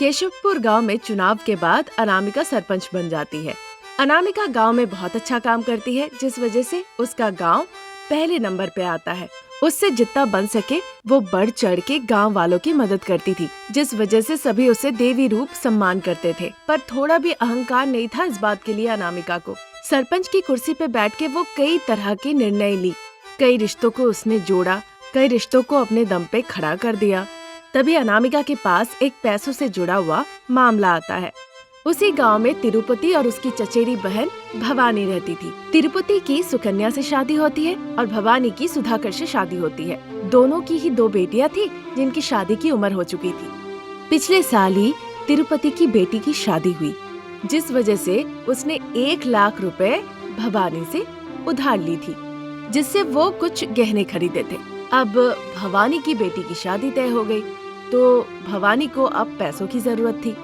केशवपुर गांव में चुनाव के बाद अनामिका सरपंच बन जाती है। अनामिका गांव में बहुत अच्छा काम करती है, जिस वजह से उसका गांव पहले नंबर पे आता है। उससे जितना बन सके वो बढ़ चढ़ के गांव वालों की मदद करती थी, जिस वजह से सभी उसे देवी रूप सम्मान करते थे। पर थोड़ा भी अहंकार नहीं था इस बात के लिए अनामिका को। सरपंच की कुर्सी पे बैठ के वो कई तरह के निर्णय ली, कई रिश्तों को उसने जोड़ा, कई रिश्तों को अपने दम पे खड़ा कर दिया। तभी अनामिका के पास एक पैसों से जुड़ा हुआ मामला आता है। उसी गांव में तिरुपति और उसकी चचेरी बहन भवानी रहती थी। तिरुपति की सुकन्या से शादी होती है और भवानी की सुधाकर से शादी होती है। दोनों की ही 2 बेटियां थी जिनकी शादी की उम्र हो चुकी थी। पिछले साल ही तिरुपति की बेटी की शादी हुई, जिस वजह से उसने 1 लाख रुपए भवानी से उधार ली थी, जिससे वो कुछ गहने खरीदे थे। अब भवानी की बेटी की शादी तय हो गई, तो भवानी को अब पैसों की जरूरत थी।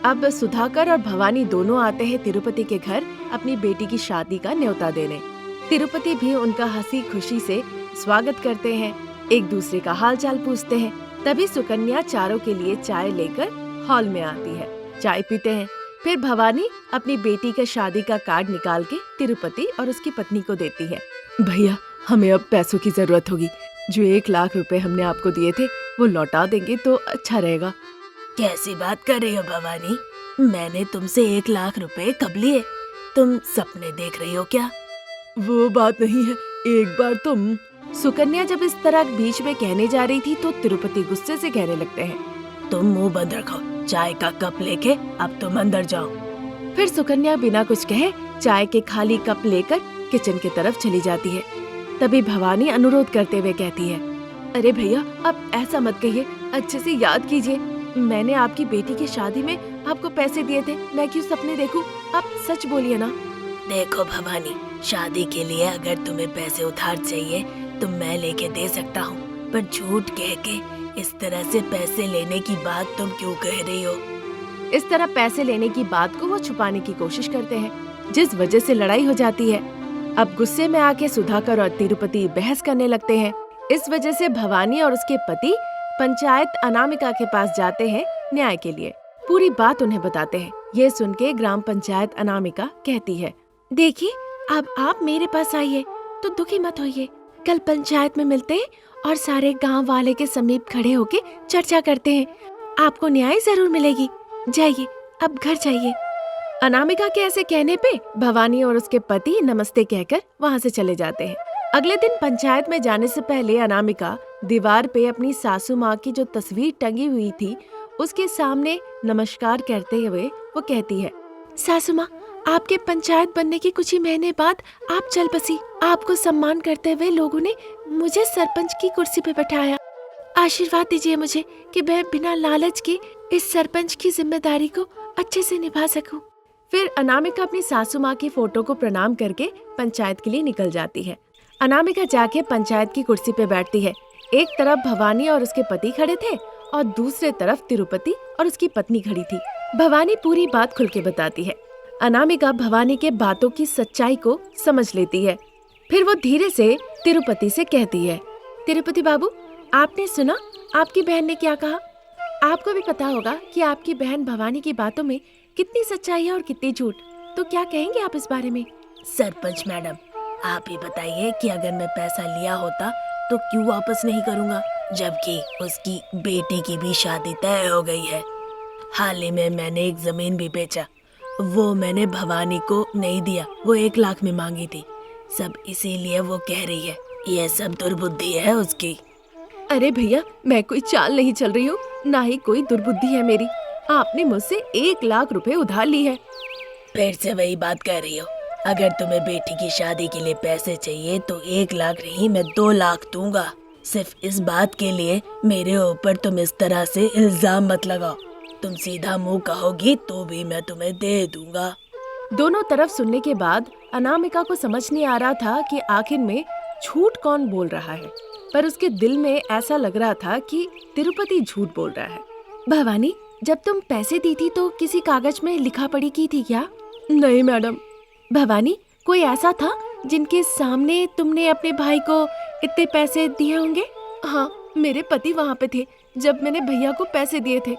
अब सुधाकर और भवानी दोनों आते हैं तिरुपति के घर अपनी बेटी की शादी का न्योता देने। तिरुपति भी उनका हंसी खुशी से स्वागत करते हैं, एक दूसरे का हालचाल पूछते हैं। तभी सुकन्या चारों के लिए चाय लेकर हॉल में आती है। चाय पीते हैं, फिर भवानी अपनी बेटी का शादी का कार्ड निकाल के तिरुपति और उसकी पत्नी को देती है। भैया, हमें अब पैसों की जरूरत होगी। जो 1 लाख रुपए हमने आपको दिए थे वो लौटा देंगे तो अच्छा रहेगा। कैसी बात कर रही हो भवानी? मैंने तुमसे 1 लाख रुपए कब लिए? तुम सपने देख रही हो क्या? वो बात नहीं है, एक बार तुम। सुकन्या जब इस तरह बीच में कहने जा रही थी तो तिरुपति गुस्से से कहने लगते हैं, तुम मुंह बंद रखो, चाय का कप लेके अब तुम अंदर जाओ। फिर सुकन्या बिना कुछ कहे चाय के खाली कप लेकर किचन की तरफ चली जाती है। तभी भवानी अनुरोध करते हुए कहती है, अरे भैया, आप ऐसा मत कहिए, अच्छे से याद कीजिए, मैंने आपकी बेटी की शादी में आपको पैसे दिए थे, मैं क्यों सपने देखूं? आप सच बोलिए ना। देखो भवानी, शादी के लिए अगर तुम्हें पैसे उधार चाहिए तो मैं लेके दे सकता हूँ, पर झूठ कह के इस तरह से पैसे लेने की बात तुम क्यों कह रही हो? इस तरह पैसे लेने की बात को वो छुपाने की कोशिश करते हैं, जिस वजह से लड़ाई हो जाती है। अब गुस्से में आके सुधाकर और तिरुपति बहस करने लगते हैं। इस वजह से भवानी और उसके पति पंचायत अनामिका के पास जाते हैं न्याय के लिए। पूरी बात उन्हें बताते हैं। ये सुन के ग्राम पंचायत अनामिका कहती है, देखिए, अब आप मेरे पास आइए तो दुखी मत होइए। कल पंचायत में मिलते हैं और सारे गांव वाले के समीप खड़े होके चर्चा करते हैं। आपको न्याय जरूर मिलेगी। जाइए, अब घर जाइए। अनामिका के ऐसे कहने पे भवानी और उसके पति नमस्ते कहकर वहाँ से चले जाते हैं। अगले दिन पंचायत में जाने से पहले अनामिका दीवार पे अपनी सासू माँ की जो तस्वीर टंगी हुई थी उसके सामने नमस्कार करते हुए वो कहती है, सासू माँ, आपके पंचायत बनने के कुछ ही महीने बाद आप चल बसी। आपको सम्मान करते हुए लोगों ने मुझे सरपंच की कुर्सी पे बैठाया। आशीर्वाद दीजिए मुझे कि मैं बिना लालच के इस सरपंच की जिम्मेदारी को अच्छे से निभा सकूं। फिर अनामिका अपनी सासू माँ की फोटो को प्रणाम करके पंचायत के लिए निकल जाती है। अनामिका जाके पंचायत की कुर्सी पे बैठती है। एक तरफ भवानी और उसके पति खड़े थे और दूसरे तरफ तिरुपति और उसकी पत्नी खड़ी थी। भवानी पूरी बात खुल के बताती है। अनामिका भवानी के बातों की सच्चाई को समझ लेती है। फिर वो धीरे से तिरुपति से कहती है, तिरुपति बाबू, आपने सुना आपकी बहन ने क्या कहा? आपको भी पता होगा कि आपकी बहन भवानी की बातों में कितनी सच्चाई है और कितनी झूठ। तो क्या कहेंगे आप इस बारे में? सरपंच मैडम, आप ही बताइए कि अगर मैं पैसा लिया होता तो क्यों वापस नहीं करूँगा, जबकि उसकी बेटी की भी शादी तय हो गई है। हाल ही में मैंने एक जमीन भी बेचा, वो मैंने भवानी को नहीं दिया, वो 1 लाख में मांगी थी। सब इसीलिए वो कह रही है, ये सब दुर्बुद्धि है उसकी। अरे भैया, मैं कोई चाल नहीं चल रही हूँ, ना ही कोई दुर्बुद्धि है मेरी। आपने मुझसे 1 लाख रुपए उधार ली है। फिर से वही बात कर रही हो। अगर तुम्हें बेटी की शादी के लिए पैसे चाहिए तो 1 लाख नहीं, मैं 2 लाख दूंगा। सिर्फ इस बात के लिए मेरे ऊपर तुम इस तरह से इल्जाम मत लगाओ। तुम सीधा मुंह कहोगी तो भी मैं तुम्हें दे दूंगा। दोनों तरफ सुनने के बाद अनामिका को समझ नहीं आ रहा था कि आखिर में झूठ कौन बोल रहा है, पर उसके दिल में ऐसा लग रहा था कि तिरुपति झूठ बोल रहा है। भवानी, जब तुम पैसे दी थी तो किसी कागज में लिखा पढ़ी की थी क्या? नहीं मैडम। भवानी, कोई ऐसा था जिनके सामने तुमने अपने भाई को इतने पैसे दिए होंगे? हाँ, मेरे पति वहाँ पे थे जब मैंने भैया को पैसे दिए थे।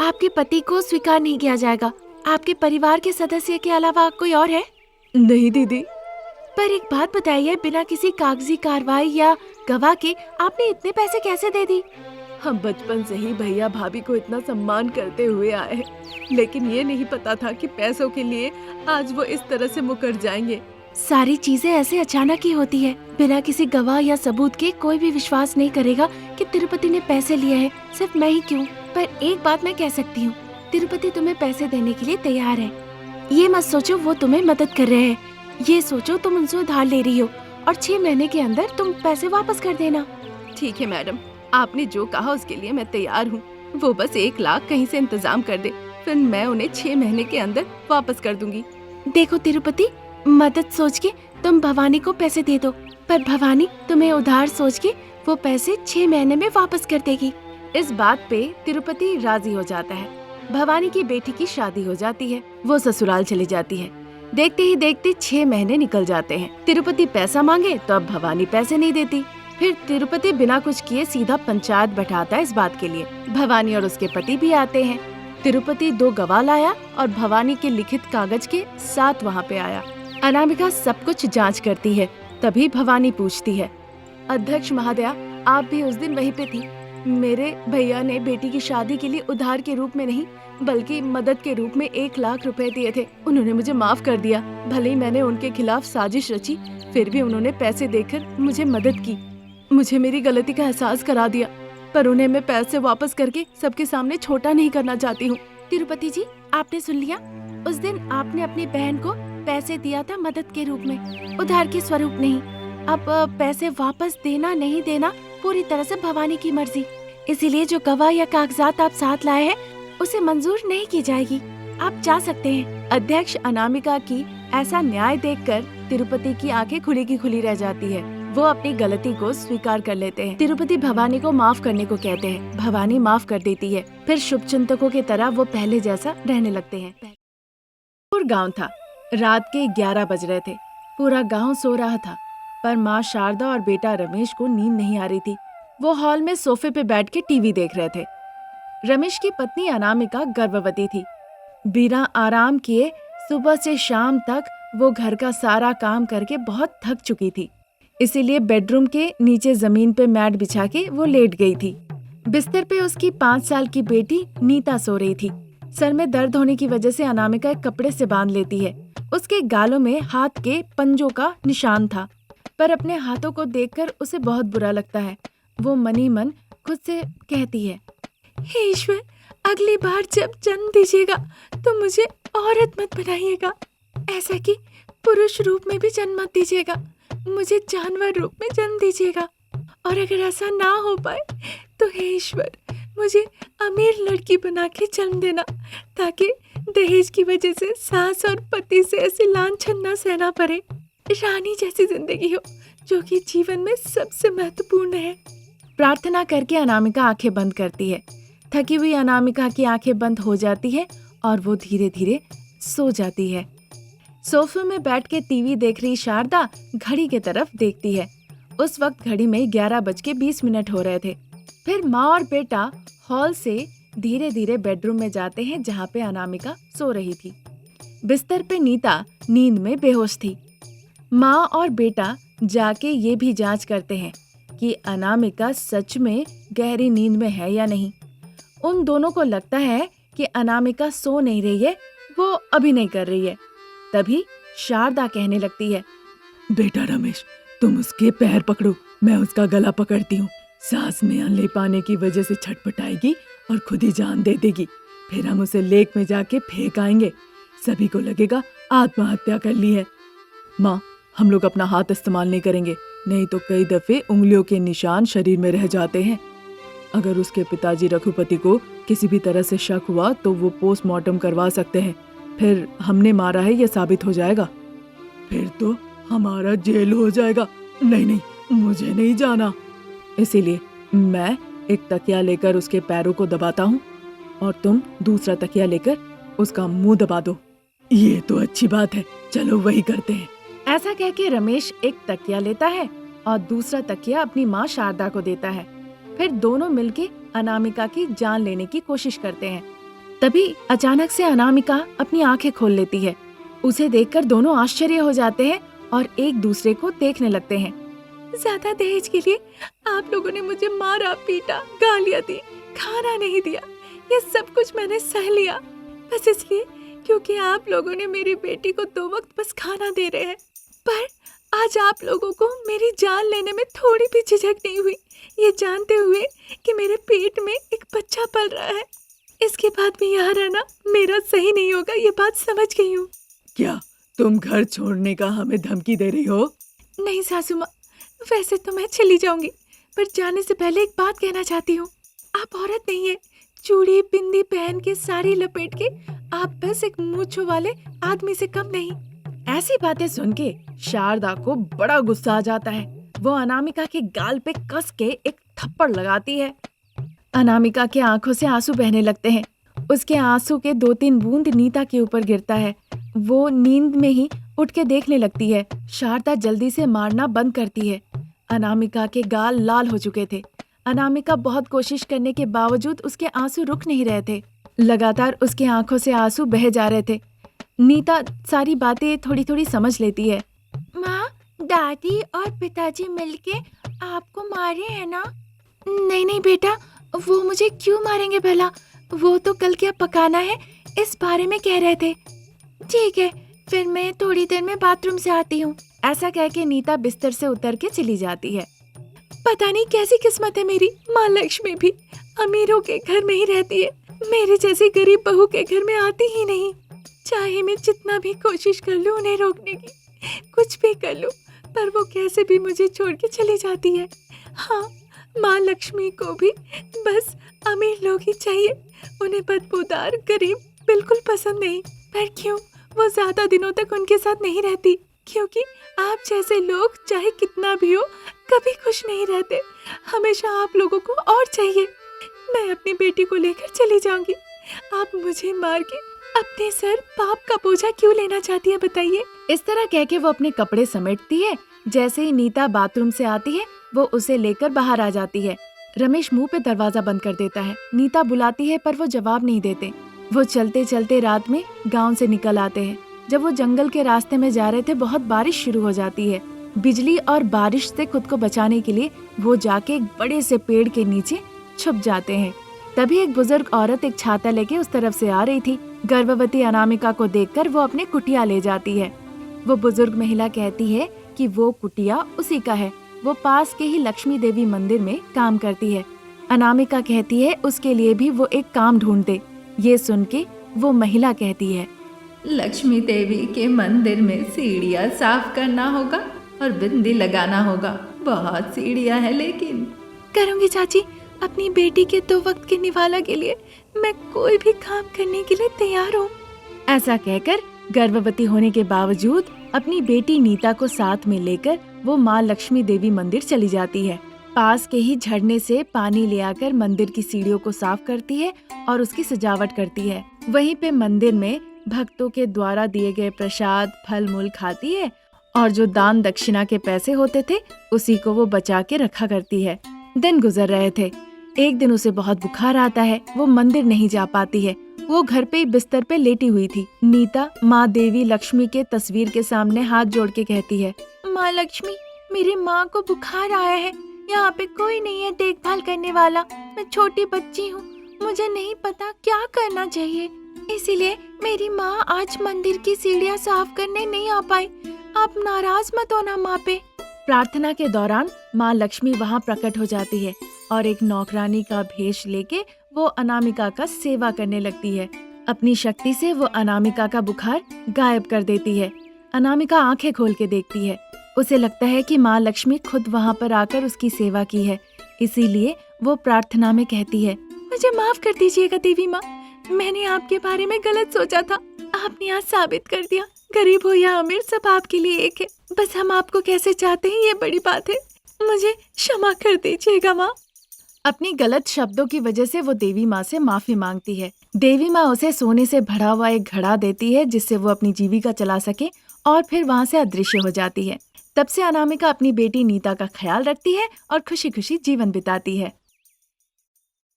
आपके पति को स्वीकार नहीं किया जाएगा। आपके परिवार के सदस्य के अलावा कोई और है? नहीं दीदी। पर एक बात बताइए, बिना किसी कागजी कार्रवाई या गवाह के आपने इतने पैसे कैसे दे दी? हम बचपन से ही भैया भाभी को इतना सम्मान करते हुए आए हैं, लेकिन ये नहीं पता था कि पैसों के लिए आज वो इस तरह से मुकर जाएंगे। सारी चीजें ऐसे अचानक ही होती है। बिना किसी गवाह या सबूत के कोई भी विश्वास नहीं करेगा कि तिरुपति ने पैसे लिए हैं। सिर्फ मैं ही क्यों? पर एक बात मैं कह सकती हूँ, तिरुपति तुम्हें पैसे देने के लिए तैयार है। ये मत सोचो वो तुम्हें मदद कर रहे हैं, ये सोचो तुम उनसे उधार ले रही हो और 6 महीने के अंदर तुम पैसे वापस कर देना। ठीक है मैडम, आपने जो कहा उसके लिए मैं तैयार हूँ। वो बस 1 लाख कहीं से इंतजाम कर दे, फिर मैं उन्हें 6 महीने के अंदर वापस कर दूंगी। देखो तिरुपति, मदद सोच के तुम भवानी को पैसे दे दो, पर भवानी तुम्हें उधार सोच के वो पैसे 6 महीने में वापस कर देगी। इस बात पे तिरुपति राजी हो जाता है। भवानी की बेटी की शादी हो जाती है, वो ससुराल चली जाती है। देखते ही देखते 6 महीने निकल जाते हैं। तिरुपति पैसा मांगे तो अब भवानी पैसे नहीं देती। फिर तिरुपति बिना कुछ किए सीधा पंचायत बैठाता है इस बात के लिए। भवानी और उसके पति भी आते हैं। तिरुपति 2 गवाह लाया और भवानी के लिखित कागज के साथ वहाँ पे आया। अनामिका सब कुछ जांच करती है। तभी भवानी पूछती है, अध्यक्ष महोदया, आप भी उस दिन वहीं पे थी। मेरे भैया ने बेटी की शादी के लिए उधार के रूप में नहीं बल्कि मदद के रूप में 1 लाख रुपए दिए थे। उन्होंने मुझे माफ कर दिया। भले ही मैंने उनके खिलाफ साजिश रची, फिर भी उन्होंने पैसे देकर मुझे मदद की। मुझे मेरी गलती का एहसास करा दिया, पर उन्हें मैं पैसे वापस करके सबके सामने छोटा नहीं करना चाहती हूँ। तिरुपति जी, आपने सुन लिया? उस दिन आपने अपनी बहन को पैसे दिया था मदद के रूप में, उधार के स्वरूप नहीं। अब पैसे वापस देना नहीं देना पूरी तरह से भवानी की मर्जी। इसीलिए जो गवाह या कागजात आप साथ लाए हैं उसे मंजूर नहीं की जाएगी। आप जा सकते हैं। अध्यक्ष अनामिका की ऐसा न्याय देखकर तिरुपति की आंखें खुली की खुली रह जाती है। वो अपनी गलती को स्वीकार कर लेते हैं। तिरुपति भवानी को माफ करने को कहते हैं। भवानी माफ कर देती है। फिर शुभचिंतकों की तरह वो पहले जैसा रहने लगते हैं। पूरा गाँव था। रात के 11 बज रहे थे। पूरा गाँव सो रहा था, पर माँ शारदा और बेटा रमेश को नींद नहीं आ रही थी। वो हॉल में सोफे पे बैठ के टीवी देख रहे थे। रमेश की पत्नी अनामिका गर्भवती थी। बिना आराम किए सुबह से शाम तक वो घर का सारा काम करके बहुत थक चुकी थी। इसीलिए बेडरूम के नीचे जमीन पे मैट बिछा के वो लेट गई थी। बिस्तर पे उसकी 5 साल की बेटी नीता सो रही थी। सर में दर्द होने की वजह से अनामिका एक कपड़े से बांध लेती है। उसके गालों में हाथ के पंजों का निशान था, पर अपने हाथों को देखकर उसे बहुत बुरा लगता है। वो मनी मन खुद से कहती है, हे ईश्वर, अगली बार जब जन्म दीजिएगा तो मुझे औरत मत बनाइएगा, ऐसा कि पुरुष रूप में भी जन्म मत दीजिएगा, मुझे जानवर रूप में जन्म दीजिएगा। और अगर ऐसा ना हो पाए तो हे ईश्वर, मुझे अमीर लड़की बना के जन्म देना, ताकि दहेज की वजह से सास और पति से ऐसी लांछन न सहना पड़े। रानी जैसी जिंदगी हो जो कि जीवन में सबसे महत्वपूर्ण है। प्रार्थना करके अनामिका आंखें बंद करती है। थकी हुई अनामिका की आंखें बंद हो जाती है और वो धीरे धीरे सो जाती है। सोफे में बैठ के टीवी देख रही शारदा घड़ी की तरफ देखती है। उस वक्त घड़ी में 11:20 हो रहे थे। फिर माँ और बेटा हॉल से धीरे धीरे बेडरूम में जाते हैं जहाँ पे अनामिका सो रही थी। बिस्तर पे नीता नींद में बेहोश थी। माँ और बेटा जाके ये भी जांच करते हैं कि अनामिका सच में गहरी नींद में है या नहीं। उन दोनों को लगता है कि अनामिका सो नहीं रही है, वो अभिनय कर रही है। तभी शारदा कहने लगती है, बेटा रमेश, तुम उसके पैर पकड़ो, मैं उसका गला पकड़ती हूँ। सांस में ले पाने की वजह से छटपटाएगी और खुद ही जान दे देगी। फिर हम उसे लेक में जाके फेंक आएंगे। सभी को लगेगा आत्महत्या कर ली है। माँ, हम लोग अपना हाथ इस्तेमाल नहीं करेंगे, नहीं तो कई दफे उंगलियों के निशान शरीर में रह जाते हैं। अगर उसके पिताजी रघुपति को किसी भी तरह से शक हुआ तो वो पोस्टमार्टम करवा सकते हैं। फिर हमने मारा है ये साबित हो जाएगा। फिर तो हमारा जेल हो जाएगा। नहीं नहीं, मुझे नहीं जाना। इसीलिए मैं एक तकिया लेकर उसके पैरों को दबाता हूँ और तुम दूसरा तकिया लेकर उसका मुंह दबा दो। ये तो अच्छी बात है, चलो वही करते हैं। ऐसा कह के रमेश एक तकिया लेता है और दूसरा तकिया अपनी माँ शारदा को देता है। फिर दोनों मिलके अनामिका की जान लेने की कोशिश करते हैं। तभी अचानक से अनामिका अपनी आंखें खोल लेती है। उसे देखकर दोनों आश्चर्य हो जाते हैं और एक दूसरे को देखने लगते हैं। ज्यादा दहेज के लिए आप लोगों ने मुझे मारा, पीटा, गालियां दी, खाना नहीं दिया, ये सब कुछ मैंने सह लिया, बस इसलिए क्योंकि आप लोगों ने मेरी बेटी को 2 वक्त बस खाना दे रहे हैं। पर आज आप लोगों को मेरी जान लेने में थोड़ी भी झिझक नहीं हुई, ये जानते हुए कि मेरे पेट में एक बच्चा पल रहा है। इसके बाद भी यहाँ रहना मेरा सही नहीं होगा, ये बात समझ गई हूँ। क्या तुम घर छोड़ने का हमें धमकी दे रही हो? नहीं सासू माँ, वैसे तो मैं चली जाऊंगी, पर जाने से पहले एक बात कहना चाहती हूँ। आप औरत नहीं है, चूड़ी बिंदी पहन के, साड़ी लपेट के आप बस एक मूंछों वाले आदमी से कम नहीं। ऐसी बातें सुन के शारदा को बड़ा गुस्सा आ जाता है। वो अनामिका के गाल पे कस के एक थप्पड़ लगाती है। अनामिका के आंखों से आंसू बहने लगते हैं। उसके आंसू के 2-3 बूंद नीता के ऊपर गिरता है। वो नींद में ही उठ के देखने लगती है। शारदा जल्दी से मारना बंद करती है। अनामिका के गाल लाल हो चुके थे। अनामिका बहुत कोशिश करने के बावजूद उसके आंसू रुक नहीं रहे थे। लगातार उसकी आंखों से आंसू बह जा रहे थे। नीता सारी बातें थोड़ी थोड़ी समझ लेती है। माँ, दादी और पिताजी मिलके आपको मारे हैं ना? नहीं नहीं बेटा, वो मुझे क्यों मारेंगे भला? वो तो कल क्या पकाना है इस बारे में कह रहे थे। ठीक है, फिर मैं थोड़ी देर में बाथरूम से आती हूँ। ऐसा कह के नीता बिस्तर से उतर के चली जाती है। पता नहीं कैसी किस्मत है मेरी। माँ लक्ष्मी भी अमीरों के घर में ही रहती है, मेरे जैसी गरीब बहू के घर में आती ही नहीं। चाहे मैं जितना भी कोशिश कर लूँ उन्हें रोकने की, कुछ भी कर लूँ, पर वो कैसे भी मुझे छोड़ के चली जाती है। हाँ, माँ लक्ष्मी को भी बस अमीर लोग ही चाहिए, उन्हें बदबूदार गरीब बिल्कुल पसंद नहीं। पर क्यों वो ज्यादा दिनों तक उनके साथ नहीं रहती? क्योंकि आप जैसे लोग चाहे कितना भी हो कभी खुश नहीं रहते, हमेशा आप लोगों को और चाहिए। मैं अपनी बेटी को लेकर चली जाऊंगी। आप मुझे मार के अपने सर पाप का बोझा क्यों लेना चाहती है बताइए? इस तरह कह के वो अपने कपड़े समेटती है। जैसे ही नीता बाथरूम से आती है वो उसे लेकर बाहर आ जाती है। रमेश मुंह पे दरवाजा बंद कर देता है। नीता बुलाती है पर वो जवाब नहीं देते। वो चलते चलते रात में गांव से निकल आते हैं। जब वो जंगल के रास्ते में जा रहे थे बहुत बारिश शुरू हो जाती है। बिजली और बारिश से खुद को बचाने के लिए वो जाके एक बड़े से पेड़ के नीचे छुप जाते हैं। तभी एक बुजुर्ग औरत एक छाता लेके उस तरफ से आ रही थी। गर्भवती अनामिका को देखकर वो अपने कुटिया ले जाती है। वो बुजुर्ग महिला कहती है कि वो कुटिया उसी का है। वो पास के ही लक्ष्मी देवी मंदिर में काम करती है। अनामिका कहती है उसके लिए भी वो एक काम ढूंढ दे। ये सुन के वो महिला कहती है, लक्ष्मी देवी के मंदिर में सीढ़ियाँ साफ करना होगा और बिंदी लगाना होगा। बहुत सीढ़ियाँ है लेकिन। करूंगी चाची, अपनी बेटी के 2 वक्त के निवाला के लिए मैं कोई भी काम करने के लिए तैयार हूँ। ऐसा कहकर गर्भवती होने के बावजूद अपनी बेटी नीता को साथ में लेकर वो माँ लक्ष्मी देवी मंदिर चली जाती है। पास के ही झरने से पानी ले आकर मंदिर की सीढ़ियों को साफ करती है और उसकी सजावट करती है। वहीं पे मंदिर में भक्तों के द्वारा दिए गए प्रसाद फल मूल खाती है और जो दान दक्षिणा के पैसे होते थे उसी को वो बचा के रखा करती है। दिन गुजर रहे थे। एक दिन उसे बहुत बुखार आता है। वो मंदिर नहीं जा पाती है। वो घर पे ही बिस्तर पे लेटी हुई थी। नीता माँ देवी लक्ष्मी के तस्वीर के सामने हाथ जोड़ के कहती है, माँ लक्ष्मी, मेरी माँ को बुखार आया है, यहाँ पे कोई नहीं है देखभाल करने वाला। मैं छोटी बच्ची हूँ, मुझे नहीं पता क्या करना चाहिए, इसीलिए मेरी माँ आज मंदिर की सीढ़ियाँ साफ करने नहीं आ पाई। आप नाराज मत होना माँ पे। प्रार्थना के दौरान माँ लक्ष्मी वहाँ प्रकट हो जाती है और एक नौकरानी का भेष लेके वो अनामिका का सेवा करने लगती है। अपनी शक्ति से वो अनामिका का बुखार गायब कर देती है। अनामिका आंखें खोल के देखती है। उसे लगता है कि माँ लक्ष्मी खुद वहाँ पर आकर उसकी सेवा की है। इसीलिए वो प्रार्थना में कहती है, मुझे माफ कर दीजिएगा देवी माँ, मैंने आपके बारे में गलत सोचा था। आपने आज साबित कर दिया, गरीब हो या अमीर सब आपके लिए एक है। बस हम आपको कैसे चाहते हैं ये बड़ी बात है। मुझे क्षमा कर दीजिएगा माँ। अपनी गलत शब्दों की वजह से वो देवी माँ से माफी मांगती है। देवी माँ उसे सोने से भरा हुआ एक घड़ा देती है जिससे वो अपनी जीविका चला सके और फिर वहाँ से अदृश्य हो जाती है। तब से अनामिका अपनी बेटी नीता का ख्याल रखती है और खुशी खुशी जीवन बिताती है।